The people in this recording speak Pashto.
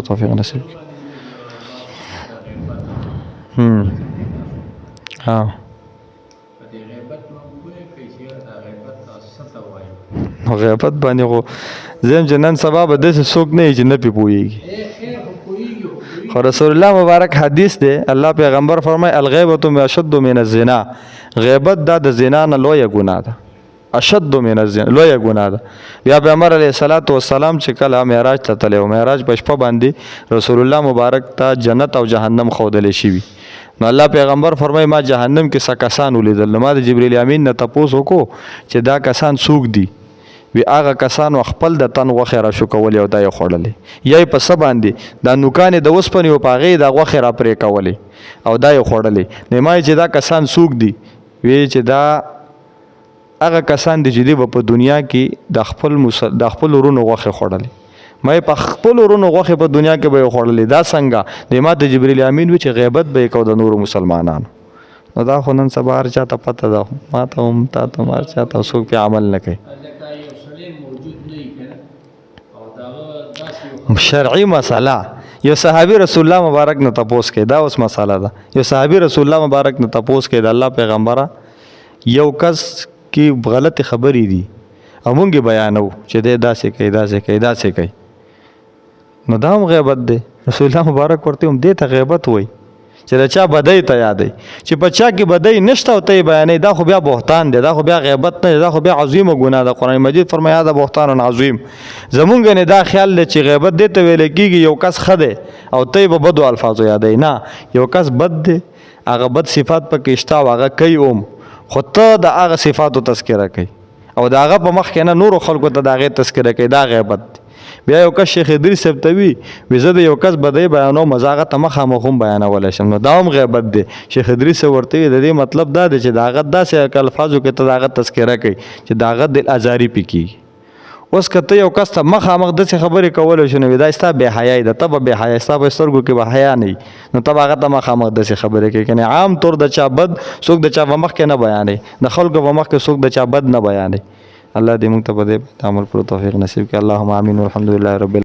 توفیق نصیب کړي. ها غیبت باندې خو زم جنن سبب د څوک نه چې نه پی پويږي. خو رسول الله مبارک حدیث دی، الله پیغمبر فرمای الغیبۃ اشد من الزنا، غیبت دا د زنا نه لویه ګناه ده، اشد من الزنا لویه ګناه ده. بیا پیغمبر علیه الصلاۃ والسلام چې کله معراج ته تللی، معراج په شپه باندې رسول الله مبارک ته جنت او جهنم ښودلی شوي. نو الله پیغمبر فرمای ما جهنم کې څه کسان ولیدل، ما د جبرئیل امین نه تپوس وکړو چې دا کسان څوک دي. وی هغه کسانو خپل د تن غوښې را شو کولې او دا یې خوړلې، یا یې په څه باندې دا نوکانې د اوسپنې و په هغې د غوښې را پرې کولې او دا یې خوړلې. نو ما چې دا کسان څوک دي، وی چې دا هغه کسان دي چې دوی به په دنیا کې د خپل ورونو غوښې خوړلې. ما په خپل ورونو غوښې په دنیا کې به یې خوړلې. دا څنګه د ما د جبرئیل امین وی چې غیبت به یې کو د نورو مسلمانانو. نو دا خو نن سبا هر چاته پته ده، ما ته هم تا ته هم هر چاته څوک پې عمل نه کوي. شرعي مسله یو صحابي رسول الله مبارک نه تپوس کې، دا اوس مسله ده. یو صحابي رسول الله مبارک نه تپوس کې د الله پیغمبره یو کس کې غلط خبرې دي او مونږ بیانو چې دی داسې کوي داسې کوي داسې کوي، نو دا هم غیبت دی. رسول الله مبارک ورته هم دې ته غیبت وایي چې د چا بدۍ ته یادوي، چې په چا کې بدۍ نشته او ته یې بیانوي، دا خو بیا بهتان دی، دا خو بیا غیبت نه دی، دا خو بیا عظیمه ګناه ده. قرآن مجید فرمایي دا بهتان عظیم. زمونږ نه دا خیال دی چې غیبت دې ته ویل کېږي یو کس ښه دی او ته یې په بدو الفاظو یادوي. نه، یو کس بد دی، هغه بد صفات پکې شته او هغه کوي هم، خو ته د هغه صفاتو تذکره کوي او د هغه په مخ کې نه نورو خلکو ته د هغې تذکره کوي، دا غیبت دی. بیا یو کس شیخ ادریس صاحب ته وي زه د یو کس بدۍ بیانوم زه هغه ته مخامخ هم بیانولی شم، نو دا هم غیبت دی. شیخ ادریس صاحب ورته وي د دې مطلب دا دی چې د هغه داسې الفاظو کې ته د هغه تذکره کوي چې د هغه دل ازاري پې کېږي. اوس که ته یو کس ته مخامخ داسې خبرې کولی شو نو دا ستا بې حیایي ده، ته به بې حیا، ستا په سترګو کې به حیا نه وي، نو ته به هغه ته مخامخ داسې خبرې کوي. کنې عام طور د چا بد څوک د چا په مخ کې نه بیانوي، د خلکو په مخ کې څوک د چا بد نه بیانوي. الله دې موږ ته په دې عمل پر توفیق نصیب کړي. اللهم آمین والحمد لله رب